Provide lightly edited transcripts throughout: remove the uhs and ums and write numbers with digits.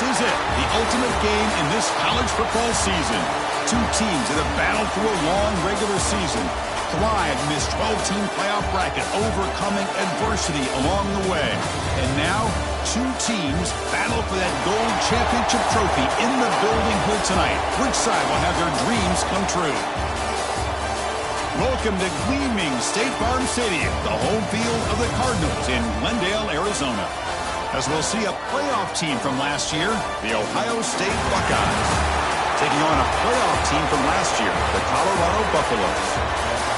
is it, the ultimate game in this college football season. Two teams that have battled through a long regular season, thrived in this 12-team playoff bracket, overcoming adversity along the way. And now, two teams battle for that gold championship trophy in the building here tonight. Which side will have their dreams come true? Welcome to gleaming State Farm Stadium, the home field of the Cardinals in Glendale, Arizona, as we'll see a playoff team from last year, the Ohio State Buckeyes, taking on a playoff team from last year, the Colorado Buffaloes.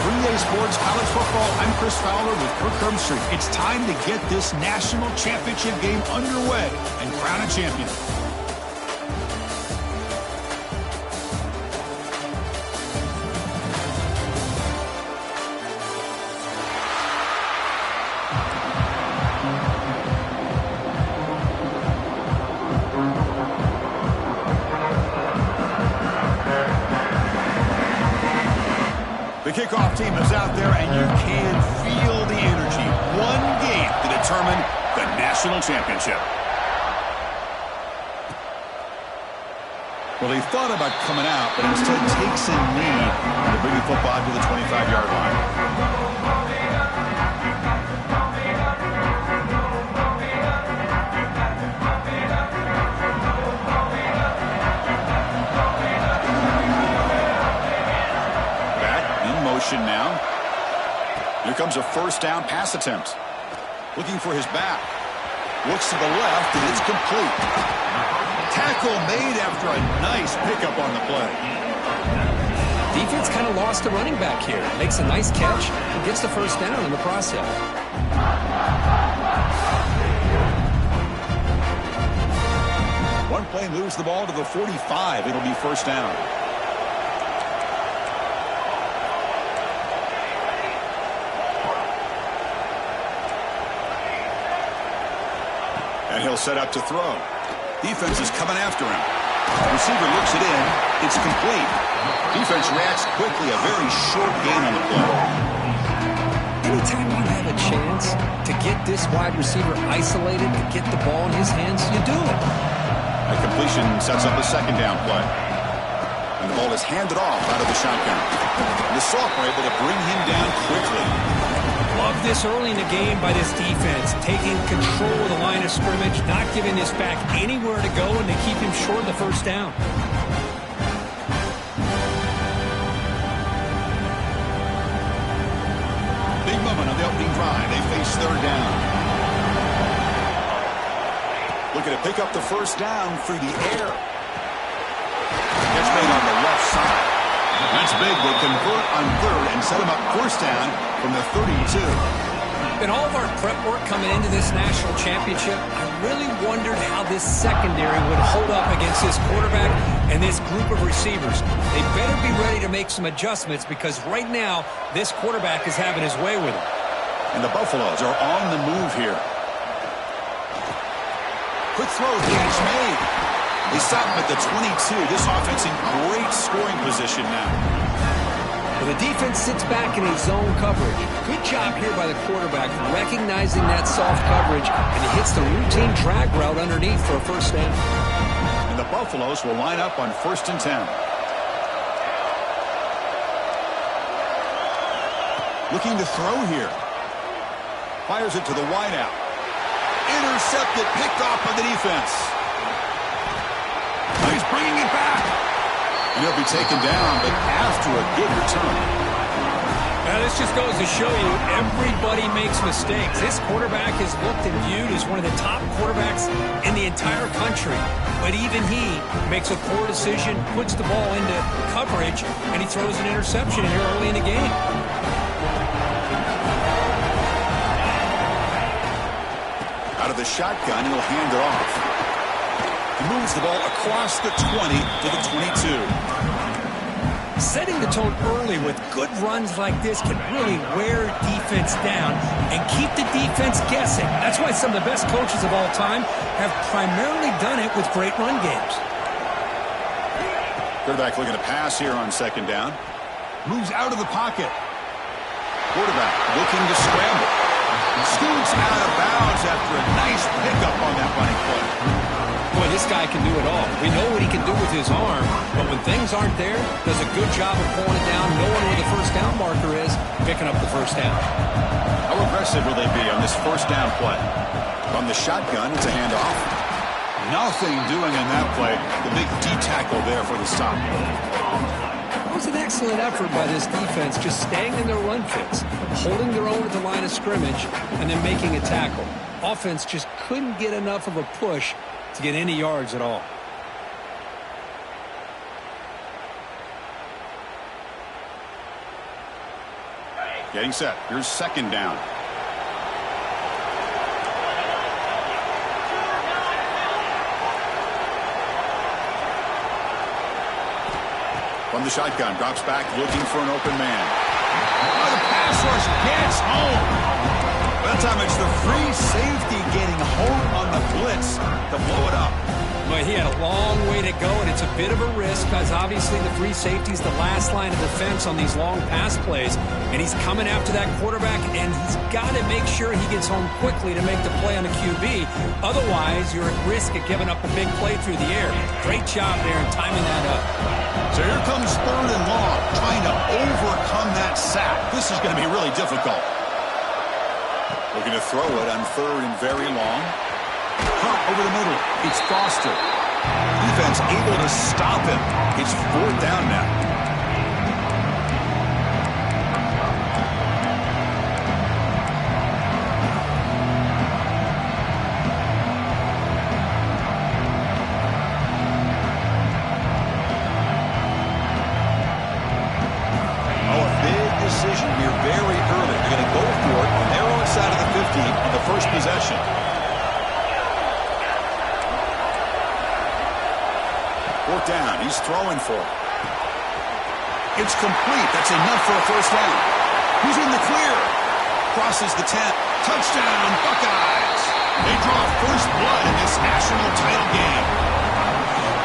3A Sports College Football, I'm Chris Fowler with Kirk Herbstreit. It's time to get this national championship game underway and crown a champion. The kickoff team is out there, and you can feel the energy. One game to determine the national championship. Well, he thought about coming out, but instead takes a knee to bring the football to the 25-yard line. Now, here comes a first down pass attempt. Looking for his back. Looks to the left, and it's complete. Tackle made after a nice pickup on the play. Defense kind of lost the running back here. Makes a nice catch and gets the first down in the process. One play moves the ball to the 45. It'll be first down. And he'll set up to throw. Defense is coming after him. Receiver looks it in. It's complete. Defense reacts quickly. A very short gain on the play. Anytime you have a chance to get this wide receiver isolated, to get the ball in his hands, you do it. A completion sets up a second down play. And the ball is handed off out of the shotgun. And the Sophomore able to bring him down quickly. Love this early in the game by this defense, taking control of the line of scrimmage, not giving this back anywhere to go, and to keep him short of the first down. Big moment on the opening drive. They face third down. Looking to pick up the first down through the air. Catch made on the left side. That's big. They convert on third and set him up first down from the 32. In all of our prep work coming into this national championship, I really wondered how this secondary would hold up against this quarterback and this group of receivers. They better be ready to make some adjustments, because right now, this quarterback is having his way with them. And the Buffaloes are on the move here. Quick throw, catch made. They stop him at the 22. This offense in great scoring position now. Well, the defense sits back in a zone coverage. Good job here by the quarterback, recognizing that soft coverage, and he hits the routine drag route underneath for a first down. And the Buffaloes will line up on 1st and 10. Looking to throw here. Fires it to the wideout. Intercepted, picked off by the defense. He's bringing it back. And he'll be taken down, but after a good return. Now, this just goes to show you everybody makes mistakes. This quarterback is looked and viewed as one of the top quarterbacks in the entire country. But even he makes a poor decision, puts the ball into coverage, and he throws an interception here early in the game. Out of the shotgun, he'll hand it off. He moves the ball across the 20 to the 22. Setting the tone early with good runs like this can really wear defense down and keep the defense guessing. That's why some of the best coaches of all time have primarily done it with great run games. Quarterback looking to pass here on second down. Moves out of the pocket. Quarterback looking to scramble. Scoots out of bounds after a nice pickup on that running play. Well, this guy can do it all. We know what he can do with his arm, but when things aren't there, does a good job of pulling it down, knowing where the first down marker is, picking up the first down. How aggressive will they be on this first down play? From the shotgun, it's a handoff. Nothing doing in that play. The big D-tackle there for the stop. It was an excellent effort by this defense, just staying in their run fits, holding their own at the line of scrimmage, and then making a tackle. Offense just couldn't get enough of a push to get any yards at all. Getting set. Here's second down. From the shotgun, drops back, looking for an open man. Oh, the pass rush gets home. That time it's the free safety getting home on the blitz to blow it up. But he had a long way to go, and it's a bit of a risk because obviously the free safety is the last line of defense on these long pass plays, and he's coming after that quarterback, and he's got to make sure he gets home quickly to make the play on the QB. Otherwise, you're at risk of giving up a big play through the air. Great job there in timing that up. So here comes third and long, trying to overcome that sack. This is going to be really difficult. Looking to throw it on third and very long. Cut over the middle. It's Foster. Defense able to stop him. It's fourth down now. Decision here very early. They're going to go for it on their own side of the 50 on the first possession. Fourth down. He's throwing for it. It's complete. That's enough for a first down. Who's in the clear? Crosses the 10. Touchdown, Buckeyes. They draw first blood in this national title game.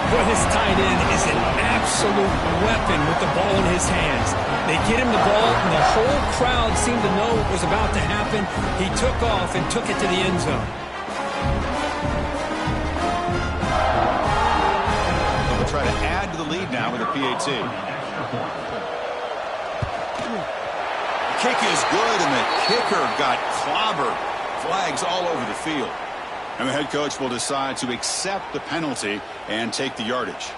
Boy, this tight end is an absolute weapon with the ball in his hands. They get him the ball, and the whole crowd seemed to know what was about to happen. He took off and took it to the end zone. They'll try to add to the lead now with a PAT. Kick is good, and the kicker got clobbered. Flags all over the field. And the head coach will decide to accept the penalty and take the yardage.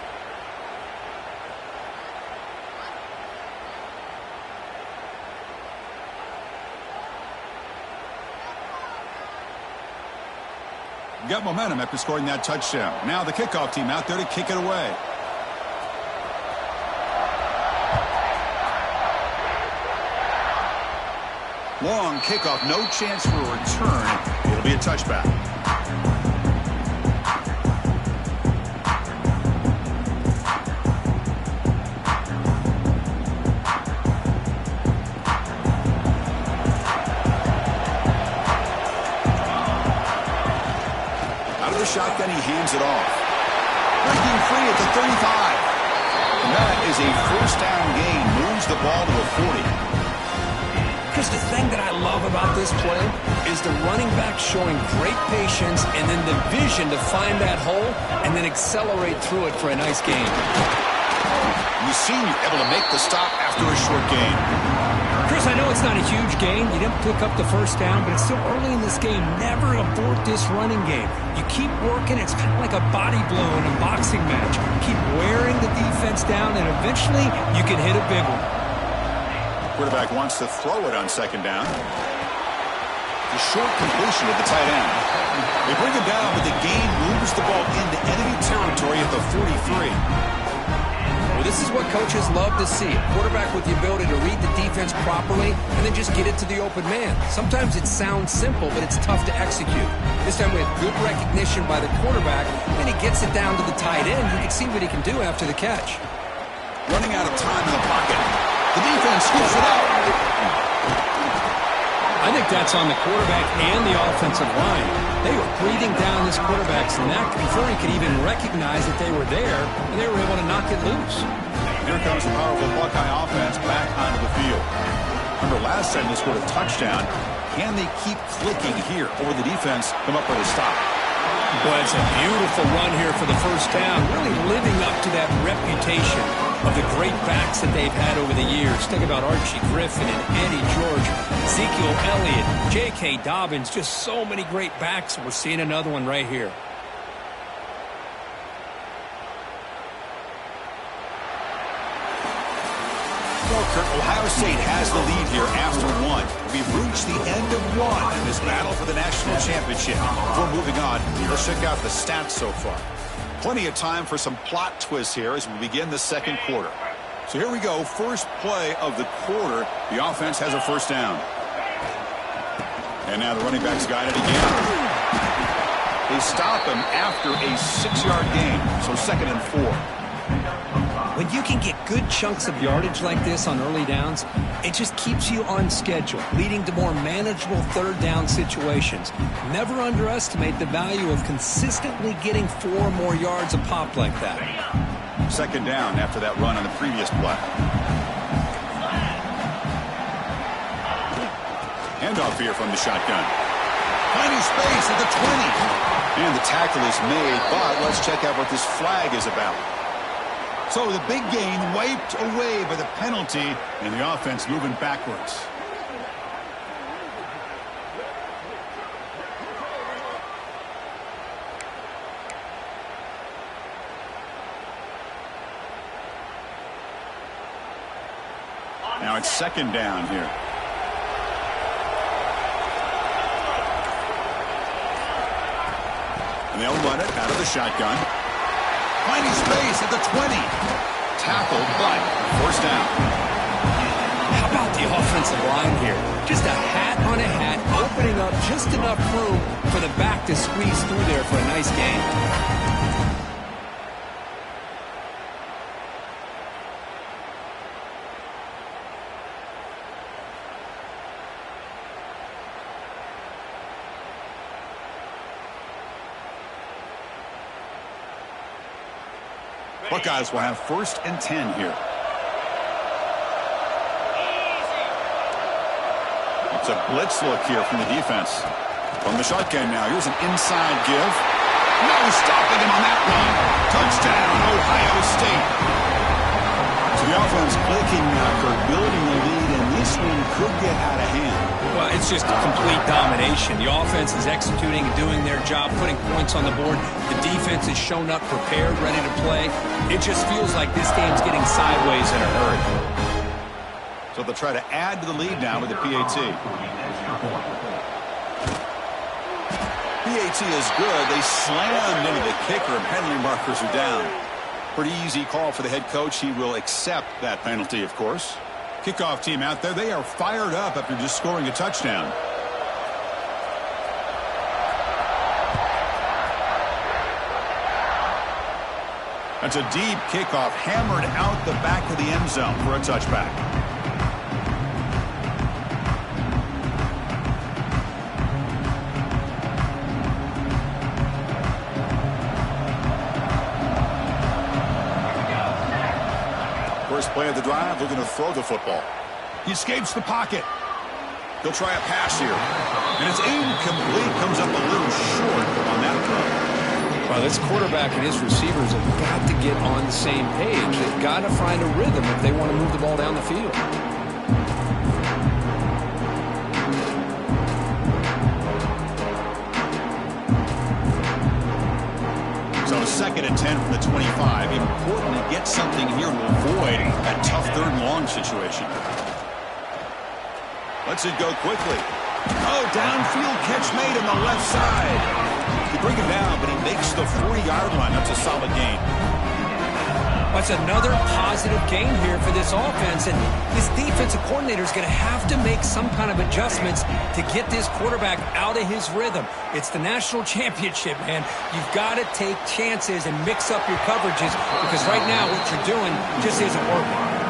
Got momentum after scoring that touchdown. Now the kickoff team out there to kick it away. Long kickoff, no chance for a return. It'll be a touchback. Shotgun, he hands it off. Breaking free at the 35. And that is a first down gain. Moves the ball to the 40. Because the thing that I love about this play is the running back showing great patience and then the vision to find that hole and then accelerate through it for a nice gain. The senior able to make the stop after a short gain. Chris, I know it's not a huge gain. You didn't pick up the first down, but it's still early in this game. Never abort this running game. You keep working. It's kind of like a body blow in a boxing match. Keep wearing the defense down, and eventually you can hit a big one. Quarterback wants to throw it on second down. The short completion of the tight end. They bring him down, but the gain moves the ball into enemy territory at the 43. Well, this is what coaches love to see. A quarterback with the ability to read the defense properly and then just get it to the open man. Sometimes it sounds simple, but it's tough to execute. This time we have good recognition by the quarterback, and he gets it down to the tight end. You can see what he can do after the catch. Running out of time in the pocket. The defense scoops it up. I think that's on the quarterback and the offensive line. They were breathing down this quarterback's neck before he could even recognize that they were there, and they were able to knock it loose. Here comes the powerful Buckeye offense back onto the field. Remember, last time they scored a touchdown. Can they keep clicking here, or will the defense come up with a stop? Well, it's a beautiful run here for the first down, really living up to that reputation of the great backs that they've had over the years. Think about Archie Griffin and Eddie George, Ezekiel Elliott, J.K. Dobbins, just so many great backs. We're seeing another one right here. Ohio State has the lead here after one. We've reached the end of one in this battle for the national championship. Before moving on, let's check out the stats so far. Plenty of time for some plot twists here as we begin the second quarter. So here we go. First play of the quarter. The offense has a first down. And now the running back's got it again. They stop him after a 6-yard gain. So 2nd and 4. When you can get good chunks of yardage like this on early downs, it just keeps you on schedule, leading to more manageable third down situations. Never underestimate the value of consistently getting 4 more yards a pop like that. 2nd down after that run on the previous play. Handoff here from the shotgun. Finding space at the 20. And the tackle is made, but let's check out what this flag is about. So the big gain wiped away by the penalty, and the offense moving backwards. Now it's 2nd down here. And they'll run it out of the shotgun. Finding space at the 20. Tackled, but first down. How about the offensive line here? Just a hat on a hat, opening up just enough room for the back to squeeze through there for a nice gain. Buckeyes will have 1st and 10 here. It's a blitz look here from the defense. From the shotgun now. Here's an inside give. No stopping him on that one. Touchdown, Ohio State. So the offense clicking now for building the lead, and this one could get out of hand. Well, it's just complete domination. The offense is executing and doing their job, putting points on the board. The defense has shown up prepared, ready to play. It just feels like this game's getting sideways in a hurry. So they'll try to add to the lead now with the PAT. PAT is good. They slammed into the kicker, and penalty markers are down. Pretty easy call for the head coach. He will accept that penalty, of course. Kickoff team out there. They are fired up after just scoring a touchdown. That's a deep kickoff, hammered out the back of the end zone for a touchback. First play of the drive, looking to throw the football. He escapes the pocket. He'll try a pass here. And it's incomplete. Comes up a little short on that throw. Well, this quarterback and his receivers have got to get on the same page. They've got to find a rhythm if they want to move the ball down the field. So 2nd and 10 from the 25. Important to get something here to avoid that tough 3rd and long situation. Lets it go quickly. Oh, downfield catch made on the left side. He bring him down, but he makes the 40-yard line. That's a solid gain. That's another positive gain here for this offense, and this defensive coordinator is going to have to make some kind of adjustments to get this quarterback out of his rhythm. It's the national championship, man. You've got to take chances and mix up your coverages, because right now what you're doing just isn't working.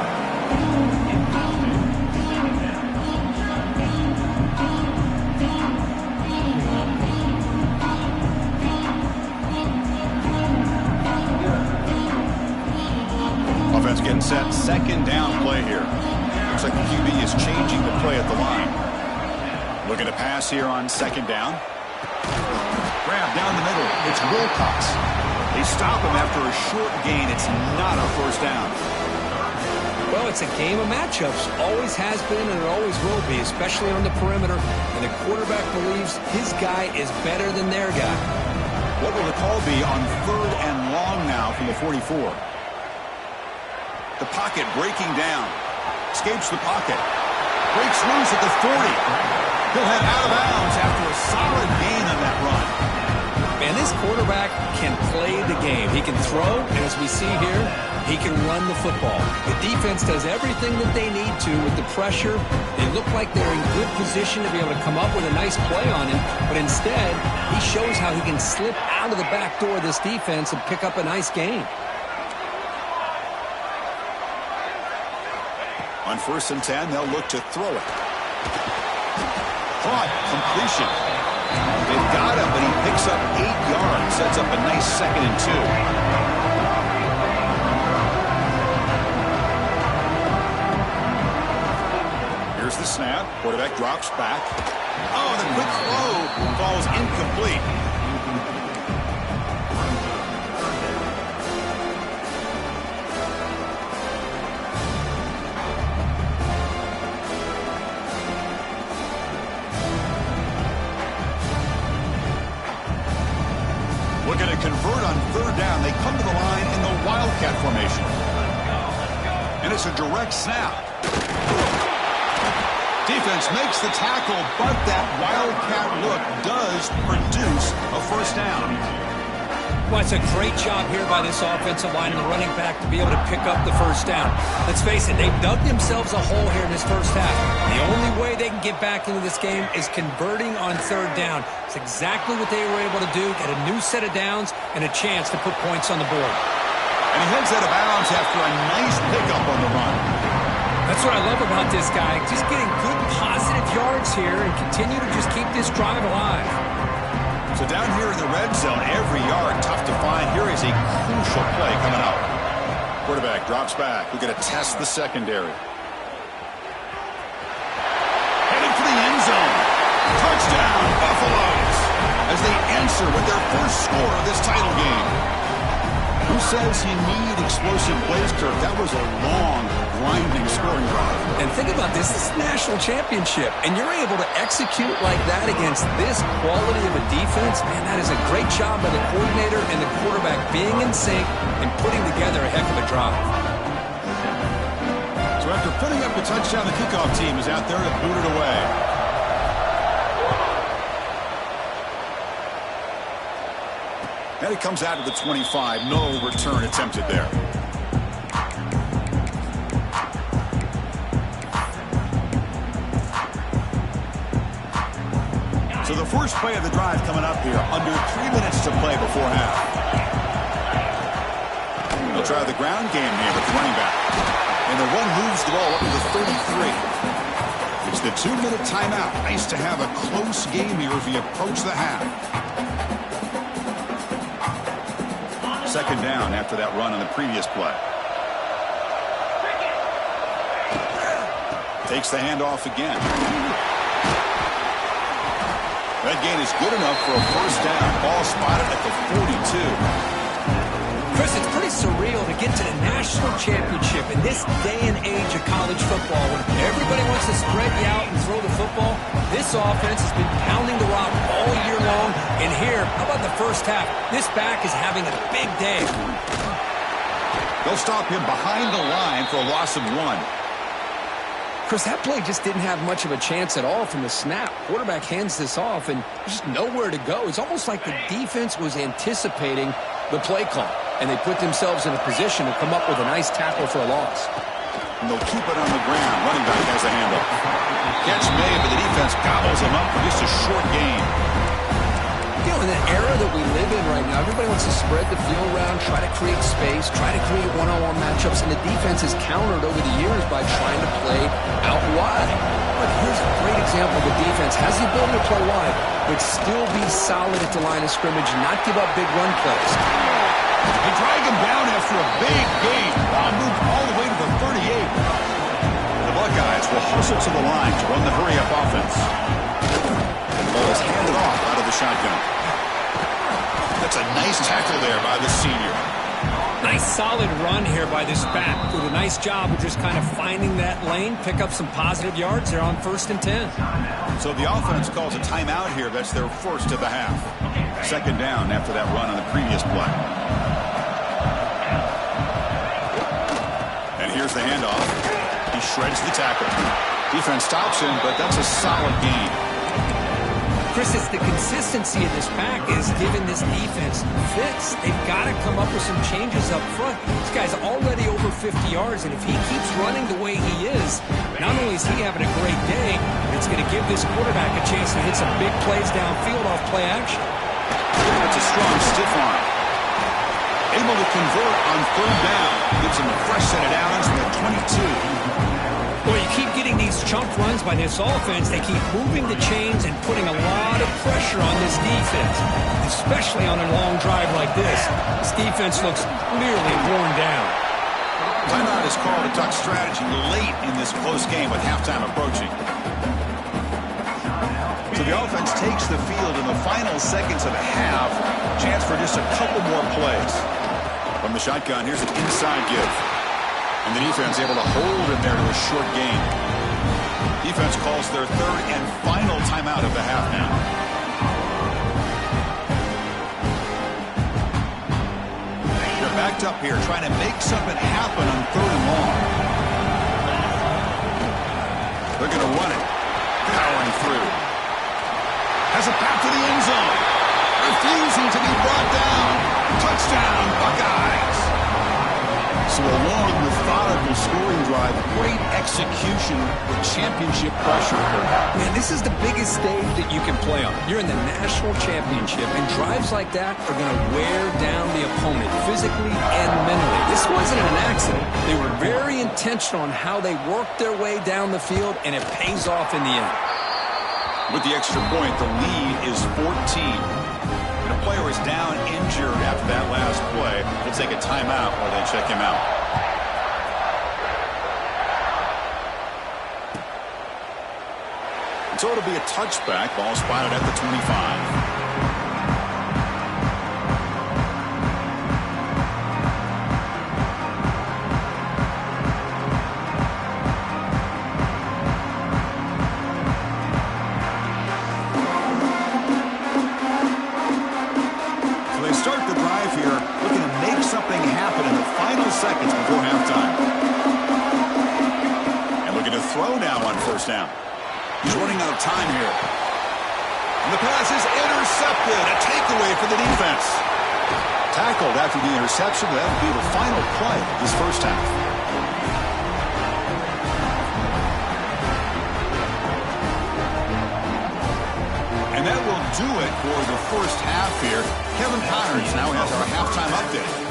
Offense getting set. 2nd down play here. Looks like the QB is changing the play at the line. Looking to pass here on 2nd down. grab down the middle. It's Wilcox. They stop him after a short gain. It's not a first down. Well, it's a game of matchups. Always has been and it always will be, especially on the perimeter. And the quarterback believes his guy is better than their guy. What will the call be on 3rd and long now from the 44? The pocket breaking down. Escapes the pocket. Breaks loose at the 40. He'll head out of bounds after a solid gain on that run. Man, this quarterback can play the game. He can throw, and as we see here, he can run the football. The defense does everything that they need to with the pressure. They look like they're in good position to be able to come up with a nice play on him, but instead, he shows how he can slip out of the back door of this defense and pick up a nice gain. On 1st and 10, they'll look to throw it. Caught, completion. They've got him, but he picks up 8 yards. Sets up a nice 2nd and 2. Here's the snap. Quarterback drops back. Oh, the quick throw falls incomplete. Looking to convert on 3rd down. They come to the line in the Wildcat formation. And it's a direct snap. Defense makes the tackle, but that Wildcat look does produce a first down. Well, it's a great job here by this offensive line and the running back to be able to pick up the first down. Let's face it, they've dug themselves a hole here in this first half. The only way they can get back into this game is converting on 3rd down. It's exactly what they were able to do, get a new set of downs and a chance to put points on the board. And he heads out of bounds after a nice pickup on the run. That's what I love about this guy, just getting good positive yards here and continue to just keep this drive alive. So down here in the red zone, every yard tough to find. Here is a crucial play coming up. Quarterback drops back. We're going to test the secondary. Headed for the end zone. Touchdown, Buffaloes, as they answer with their first score of this title game. Who says you need explosive plays, Kirk? That was a long, grinding scoring drive. And think about this is a national championship, and you're able to execute like that against this quality of a defense. Man, that is a great job by the coordinator and the quarterback being in sync and putting together a heck of a drive. So after putting up a touchdown, the kickoff team is out there to boot it away. And it comes out to the 25. No return attempted there. So the first play of the drive coming up here. Under 3 minutes to play before half. They'll try the ground game here with the running back. And the run moves the ball up to the 33. It's the 2-minute timeout. Nice to have a close game here as we approach the half. 2nd down after that run on the previous play. Takes the handoff again. That gain is good enough for a first down. Ball spotted at the 42. Chris, it's pretty surreal to get to the national championship in this day and age of college football when everybody wants to spread you out and throw the football. This offense has been pounding the rock all year long. And here, how about the first half? This back is having a big day. They'll stop him behind the line for a loss of 1. Chris, that play just didn't have much of a chance at all from the snap. Quarterback hands this off and there's just nowhere to go. It's almost like the defense was anticipating the play call, and they put themselves in a position to come up with a nice tackle for a loss. And they'll keep it on the ground. Running back has the handoff. Catch made, but the defense gobbles him up for just a short gain. You know, in the era that we live in right now, everybody wants to spread the field around, try to create space, try to create one-on-one matchups, and the defense has countered over the years by trying to play out wide. But here's a great example of the defense has the ability to play wide, but still be solid at the line of scrimmage and not give up big run plays. They drag him down after a big gain. Ball moved all the way to the 38. The Buckeyes will hustle to the line to run the hurry-up offense. And the ball is handed off out of the shotgun. That's a nice tackle there by the senior. Nice solid run here by this back. Did a nice job of just kind of finding that lane, pick up some positive yards there on 1st and 10. So the offense calls a timeout here. That's their first of the half. 2nd down after that run on the previous play. And here's the handoff. He shreds the tackle. Defense stops him, but that's a solid gain. Chris, it's the consistency of this pack is giving this defense fits. They've got to come up with some changes up front. This guy's already over 50 yards, and if he keeps running the way he is, not only is he having a great day, but it's going to give this quarterback a chance to hit some big plays downfield off play action. That's a strong stiff arm. Able to convert on 3rd down. Gives him a fresh set of downs from the 22. Well, you keep getting these chunk runs by this offense. They keep moving the chains and putting a lot of pressure on this defense, especially on a long drive like this. This defense looks clearly worn down. Timeout is called to talk strategy late in this close game with halftime approaching. So the offense takes the field in the final seconds of the half. Chance for just a couple more plays. From the shotgun, here's an inside give. And the defense able to hold him there to a short gain. Defense calls their 3rd and final timeout of the half now. They're backed up here trying to make something happen on 3rd and long. They're going to run it. Powering through. Has a path to the end zone. Refusing to be brought down. Touchdown, Buckeyes. So a long, methodical scoring drive, great execution with championship pressure. Man, this is the biggest stage that you can play on. You're in the national championship, and drives like that are going to wear down the opponent physically and mentally. This wasn't an accident. They were very intentional on how they worked their way down the field, and it pays off in the end. With the extra point, the lead is 14. The player is down injured after that last play. We'll take a timeout while they check him out. And so it'll be a touchback. Ball spotted at the 25. Seconds before halftime. And looking to throw now on 1st down. He's running out of time here. And the pass is intercepted. A takeaway for the defense. Tackled after the interception. That will be the final play of this 1st half. And that will do it for the 1st half here. Kevin Connors now has our halftime update.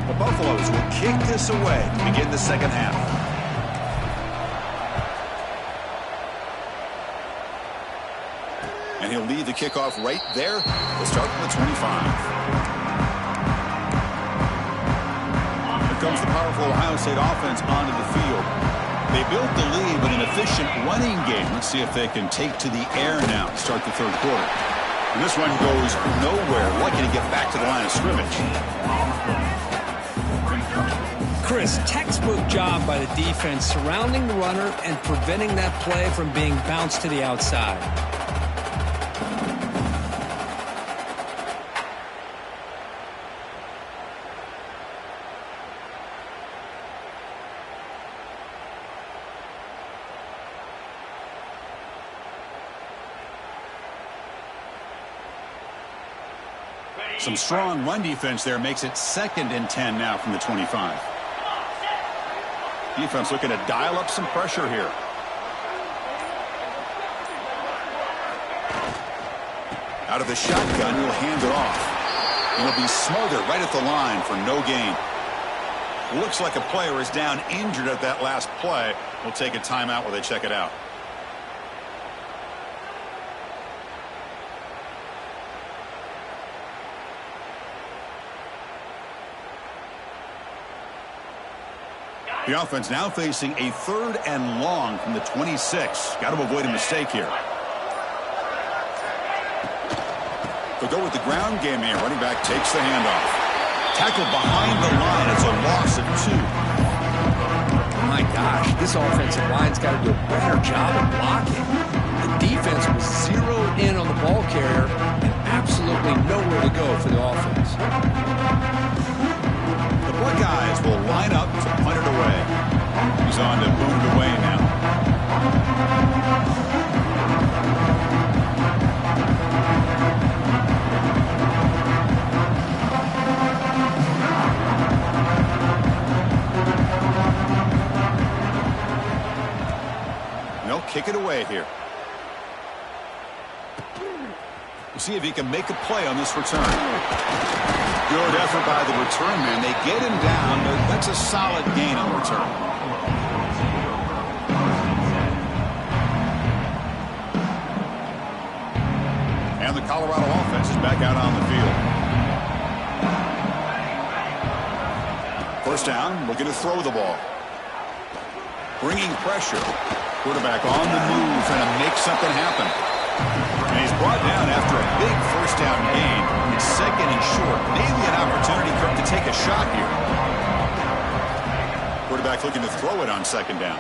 The Buffaloes will kick this away to begin the 2nd half. And he'll lead the kickoff right there. We'll start from the 25. Here comes the powerful Ohio State offense onto the field. They built the lead with an efficient running game. Let's see if they can take to the air now to start the 3rd quarter. And this one goes nowhere. Lucky to get back to the line of scrimmage. Chris, textbook job by the defense surrounding the runner and preventing that play from being bounced to the outside. Some strong run defense there makes it 2nd and 10 now from the 25. Defense looking to dial up some pressure here. Out of the shotgun, he'll hand it off. He'll be smothered right at the line for no gain. Looks like a player is down injured at that last play. We'll take a timeout while they check it out. The offense now facing a 3rd and long from the 26. Got to avoid a mistake here. They'll go with the ground game here. Running back takes the handoff. Tackled behind the line. It's a loss of 2. My gosh, this offensive line's got to do a better job of blocking. The defense was zeroed in on the ball carrier and absolutely nowhere to go for the offense. The Buckeyes will line up to punt it away. He's on to boot it away now. No, kick it away here. We'll see if he can make a play on this return. Good effort by the return man. They get him down, but that's a solid gain on the return. And the Colorado offense is back out on the field. First down, looking to throw the ball. Bringing pressure. Quarterback on the move, trying to make something happen. And he's brought down after a big first down gain. It's 2nd and short. Maybe an opportunity for him to take a shot here. Quarterback looking to throw it on 2nd down.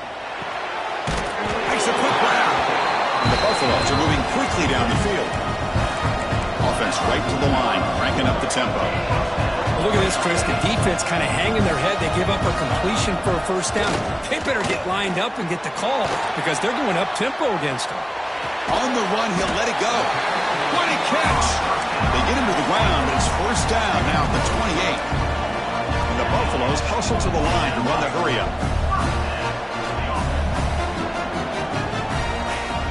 Makes a quick one out. And the Buffaloes are moving quickly down the field. Offense right to the line, cranking up the tempo. Well, look at this, Chris. The defense kind of hanging their head. They give up a completion for a first down. They better get lined up and get the call because they're going up-tempo against them. On the run, he'll let it go. What a catch! They get him to the ground, but it's first down now at the 28. And the Buffaloes hustle to the line to run the hurry-up.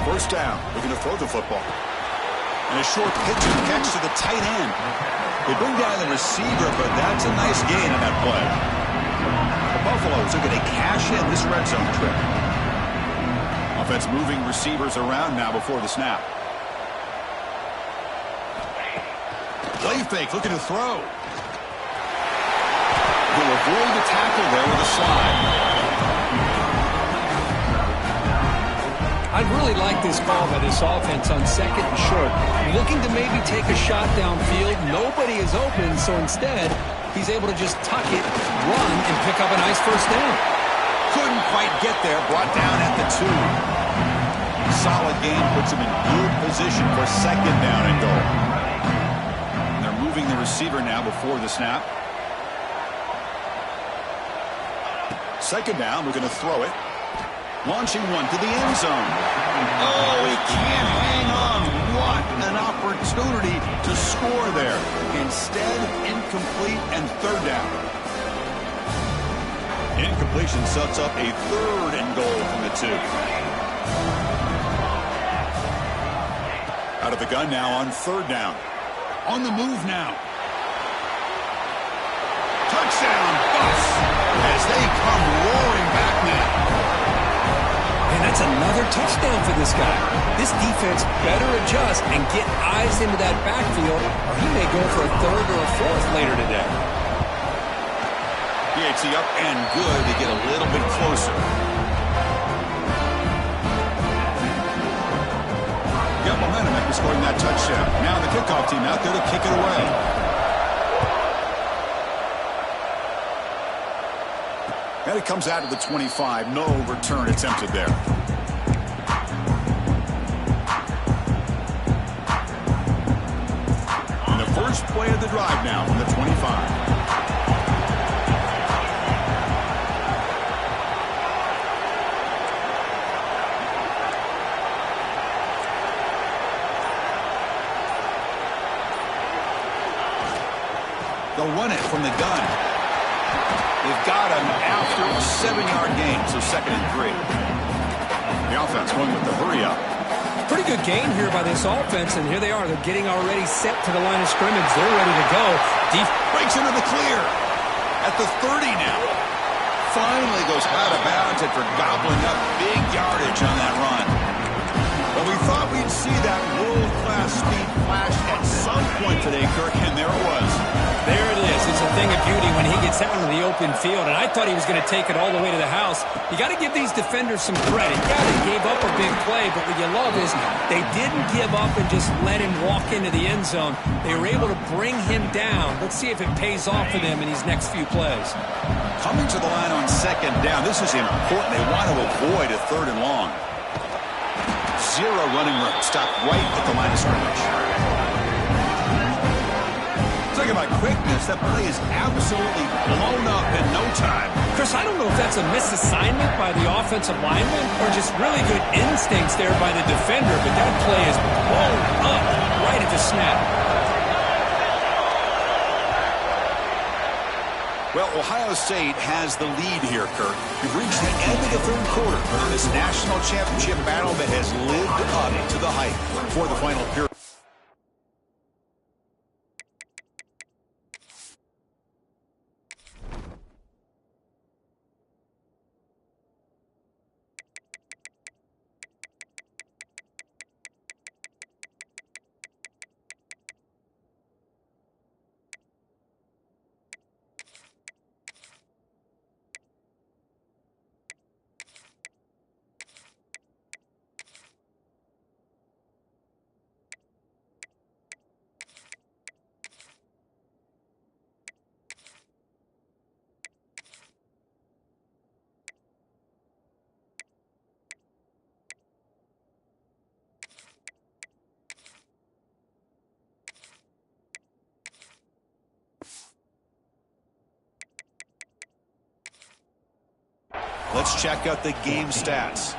First down, looking to throw the football. And a short pitch and catch to the tight end. They bring down the receiver, but that's a nice gain on that play. The Buffaloes are going to cash in this red zone trip. Offense moving receivers around now before the snap. Play fake, looking to throw. He'll avoid the tackle there with a slide. I'd really like this call by this offense on 2nd and short. Looking to maybe take a shot downfield. Nobody is open, so instead, he's able to just tuck it, run, and pick up a nice first down. Couldn't quite get there, brought down at the 2. Solid game puts him in good position for 2nd down and goal. And they're moving the receiver now before the snap. 2nd down, we're going to throw it. Launching one to the end zone. Oh, he can't hang on. What an opportunity to score there. Instead, incomplete and 3rd down. Incompletion sets up a 3rd and goal from the 2. Out of the gun now on 3rd down. On the move now. Touchdown, Buffs, as they come roaring back now. And that's another touchdown for this guy. This defense better adjust and get eyes into that backfield, or he may go for a 3rd or a 4th later today. PAT up and good to get a little bit closer. Got momentum after scoring that touchdown. Now the kickoff team out there to kick it away. And it comes out of the 25. No return attempted there. And the first play of the drive now from the 25. They'll run it from the gun. They've got him after a 7-yard gain, so 2nd and 3. The offense going with the hurry-up. Pretty good gain here by this offense, and here they are. They're getting already set to the line of scrimmage. They're ready to go. Breaks into the clear at the 30 now. Finally goes out of bounds after gobbling up big yardage on that run. Well, we thought we'd see that world-class speed flash at some point today, Kirk, and there it was. There it is. It's a thing of beauty when he gets out into the open field, and I thought he was going to take it all the way to the house. You got to give these defenders some credit. Yeah, they gave up a big play, but what you love is they didn't give up and just let him walk into the end zone. They were able to bring him down. Let's see if it pays off for them in these next few plays. Coming to the line on second down, this is important. They want to avoid a third and long. Zero running room. Stop right at the line of scrimmage. Talking about quickness, that play is absolutely blown up in no time. Chris, I don't know if that's a misassignment by the offensive lineman or just really good instincts there by the defender, but that play is blown up right at the snap. Well, Ohio State has the lead here, Kirk. We've reached the end of the third quarter of this national championship battle that has lived up to the hype for the final period. Let's check out the game stats.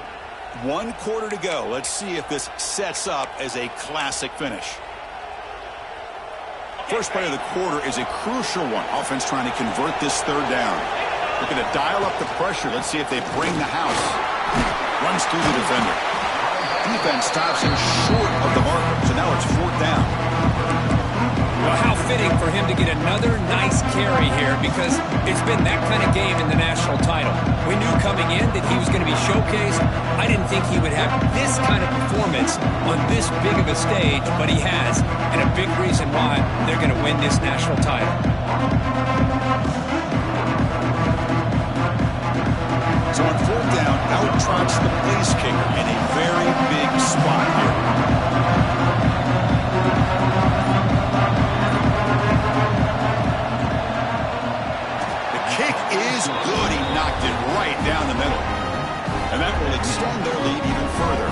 1 quarter to go. Let's see if this sets up as a classic finish. First play of the quarter is a crucial one. Offense trying to convert this third down. Looking to dial up the pressure. Let's see if they bring the house. Runs through the defender. Defense stops him short of the marker. So now it's 4th down. Well, how fitting for him to get another nice carry here because it's been that kind of game in the national title. We knew coming in that he was going to be showcased. I didn't think he would have this kind of performance on this big of a stage, but he has, and a big reason why they're going to win this national title. So on 4th down, out trots the place kicker in a very big spot here. Is good. He knocked it right down the middle. And that will extend their lead even further.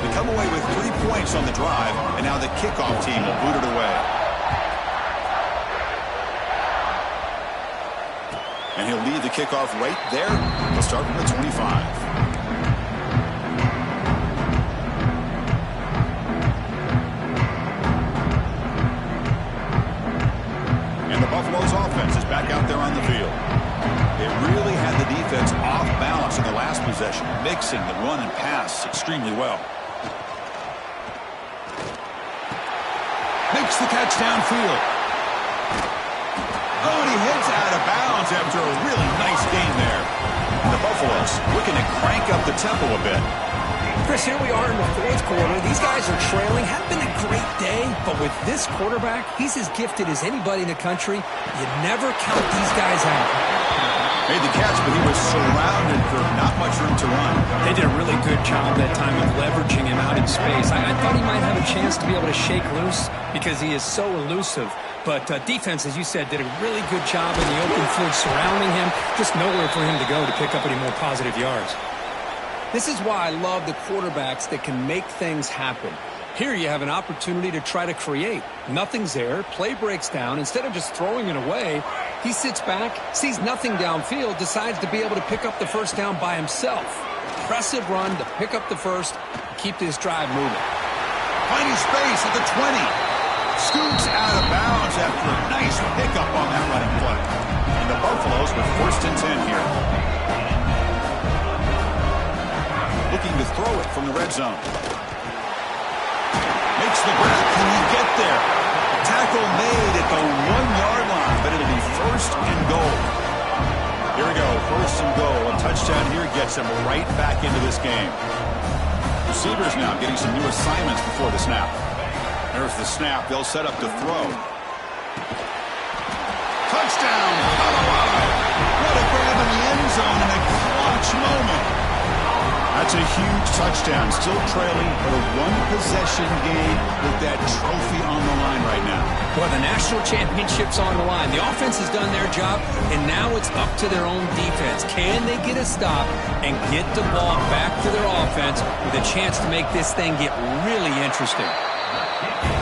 They come away with 3 points on the drive, and now the kickoff team will boot it away. And he'll lead the kickoff right there. He'll start from the 25. Offense is back out there on the field. They really had the defense off balance in the last possession, mixing the run and pass extremely well. Makes the catch downfield. Oh, and he hits out of bounds after a really nice gain there. The Buffaloes looking to crank up the tempo a bit. Chris, here we are in the 4th quarter. These guys are trailing. Had been a great day, but with this quarterback, he's as gifted as anybody in the country. You never count these guys out. Made the catch, but he was surrounded for not much room to run. They did a really good job that time of leveraging him out in space. I thought he might have a chance to be able to shake loose because he is so elusive. But defense, as you said, did a really good job in the open field surrounding him. Just nowhere for him to go to pick up any more positive yards. This is why I love the quarterbacks that can make things happen. Here you have an opportunity to try to create. Nothing's there. Play breaks down. Instead of just throwing it away, he sits back, sees nothing downfield, decides to be able to pick up the first down by himself. Impressive run to pick up the first, keep this drive moving. Finding space at the 20. Scoots out of bounds after a nice pickup on that running play. And the Buffaloes with 1st and 10 here. Looking to throw it from the red zone. Makes the grab. Can he get there? Tackle made at the 1-yard line, but it'll be 1st and goal. Here we go, 1st and goal. A touchdown here gets him right back into this game. Receivers now getting some new assignments before the snap. There's the snap. They'll set up to throw. Touchdown, Colorado. What a grab in the end zone in a clutch moment. That's a huge touchdown. Still trailing, but a one-possession game with that trophy on the line right now. Well, the national championship's on the line. The offense has done their job, and now it's up to their own defense. Can they get a stop and get the ball back to their offense with a chance to make this thing get really interesting?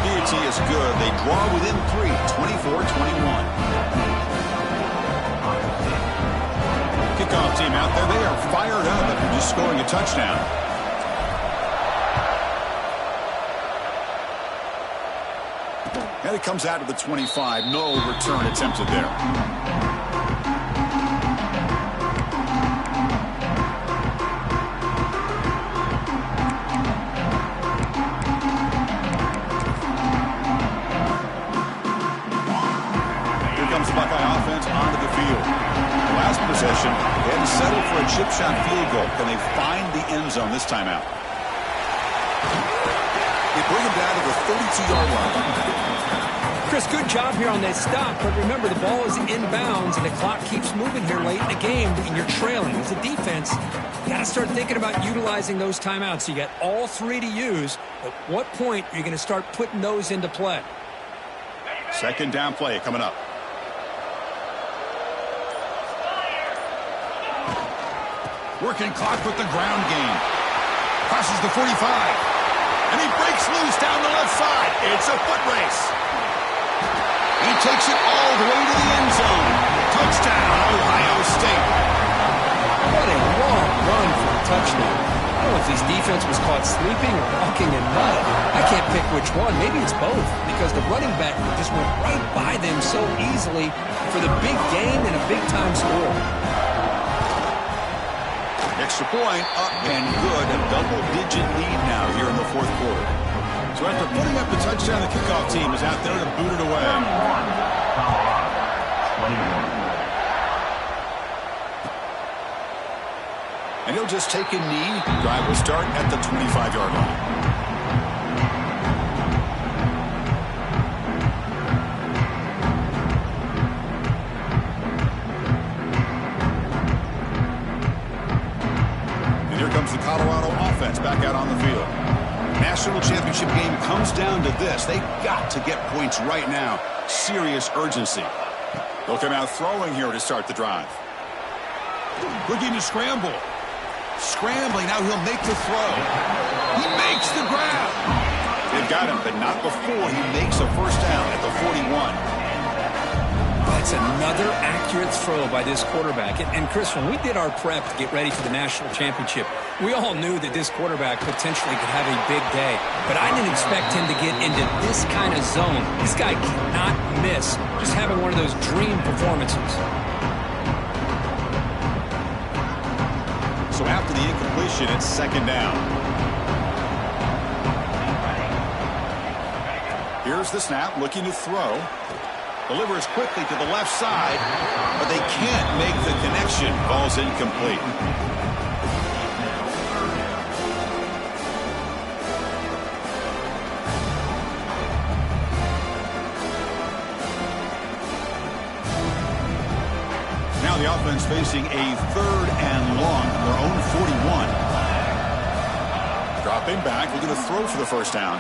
PAT is good. They draw within 3, 24-21. Kickoff team out there. They are fired up after just scoring a touchdown. And it comes out to the 25. No return attempted there. Here comes the Buckeye offense onto the field. Last possession, they had to settle for a chip shot field goal. Can they find the end zone this time out? They bring him down to the 32-yard line. Chris, good job here on that stop, but remember the ball is inbounds and the clock keeps moving here late in the game and you're trailing. As a defense, you got to start thinking about utilizing those timeouts. You got all 3 to use. At what point are you going to start putting those into play? Second down play coming up. Working clock with the ground game. Crosses the 45. And he breaks loose down the left side. It's a foot race. He takes it all the way to the end zone. Touchdown, Ohio State. What a long run for a touchdown. I don't know if his defense was caught sleeping or walking in mud. I can't pick which one. Maybe it's both because the running back just went right by them so easily for the big gain and a big-time score. Extra point, up and good. A double-digit lead now here in the fourth quarter. So after putting up the touchdown, the kickoff team is out there to boot it away. And he'll just take a knee. Drive will start at the 25-yard line. The Colorado offense back out on the field. National championship game comes down to this. They've got to get points right now. Serious urgency. They'll come out throwing here to start the drive. Looking to scramble. Scrambling. Now he'll make the throw. He makes the grab. They've got him, but not before he makes a first down at the 41. That's another accurate throw by this quarterback. And Chris, when we did our prep to get ready for the national championship, we all knew that this quarterback potentially could have a big day. But I didn't expect him to get into this kind of zone. This guy cannot miss. Just having one of those dream performances. So after the incompletion, it's second down. Here's the snap, looking to throw. Delivers quickly to the left side, but they can't make the connection. Ball's incomplete. Now the offense facing a 3rd and long from their own 41. Dropping back, looking to throw for the first down.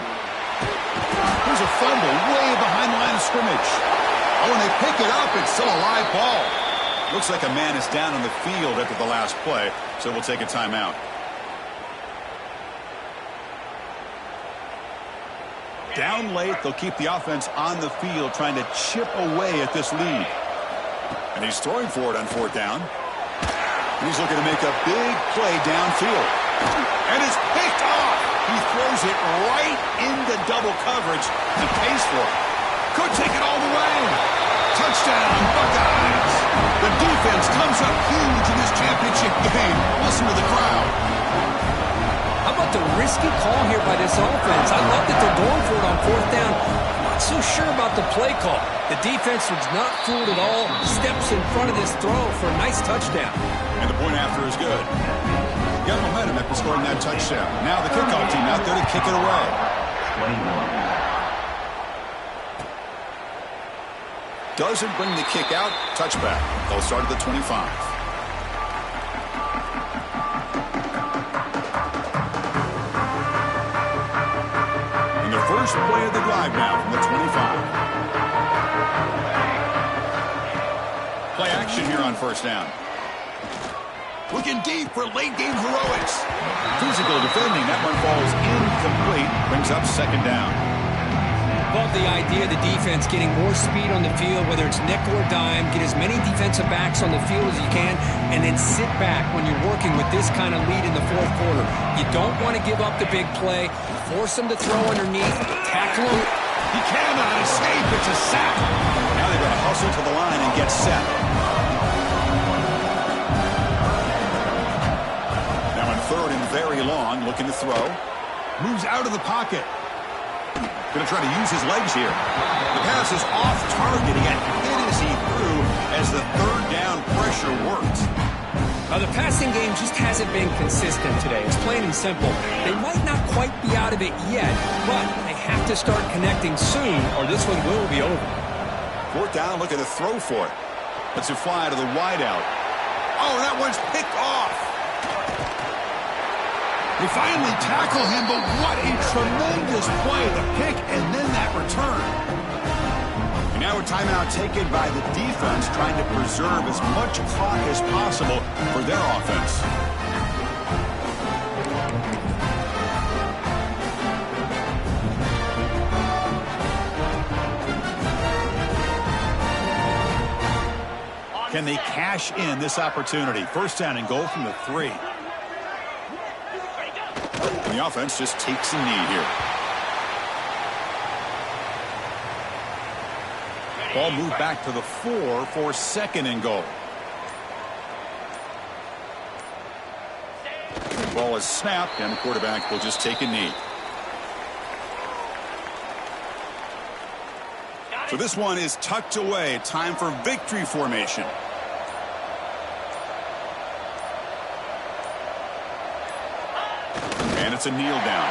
Here's a fumble way behind the line of scrimmage. Oh, and they pick it up. It's still a live ball. Looks like a man is down on the field after the last play, so we'll take a timeout. Down late, they'll keep the offense on the field, trying to chip away at this lead. And he's throwing for it on 4th down. He's looking to make a big play downfield. And it's picked off. He throws it right into double coverage and pays for it. Could take it all the way. Touchdown, Buckeyes. The defense comes up huge in this championship game. Listen to the crowd. How about the risky call here by this offense? I love that they're going for it on 4th down. not so sure about the play call. The defense was not fooled at all. Steps in front of this throw for a nice touchdown. And the point after is good. Got momentum after scoring that touchdown. Now the kickoff team out there to kick it away. 21. Doesn't bring the kick out. Touchback. They'll start at the 25. And their first play of the drive now from the 25. Play action here on first down. Looking deep for late game heroics. Physical defending. That one falls incomplete. Brings up second down. Love the idea of the defense getting more speed on the field, whether it's nickel or dime. Get as many defensive backs on the field as you can, and then sit back when you're working with this kind of lead in the fourth quarter. You don't want to give up the big play. Force them to throw underneath. Tackle him. He cannot escape. It's a sack. Now they've got to hustle to the line and get set. Now in third and very long, looking to throw. Moves out of the pocket. Going to try to use his legs here. The pass is off target. He got hit as he threw as the third down pressure worked. The passing game just hasn't been consistent today. It's plain and simple. They might not quite be out of it yet, but they have to start connecting soon or this one will be over. Fourth down, look at the throw for it. Lets it fly to the wideout. Oh, that one's picked off. They finally tackle him, but what a tremendous play. The pick and then that return. And now a timeout taken by the defense, trying to preserve as much clock as possible for their offense. Can they cash in this opportunity? First down and goal from the 3. And the offense just takes a knee here. Ball moved back to the 4 for second and goal. Ball is snapped, and the quarterback will just take a knee. So this one is tucked away. Time for victory formation. And it's a kneel down.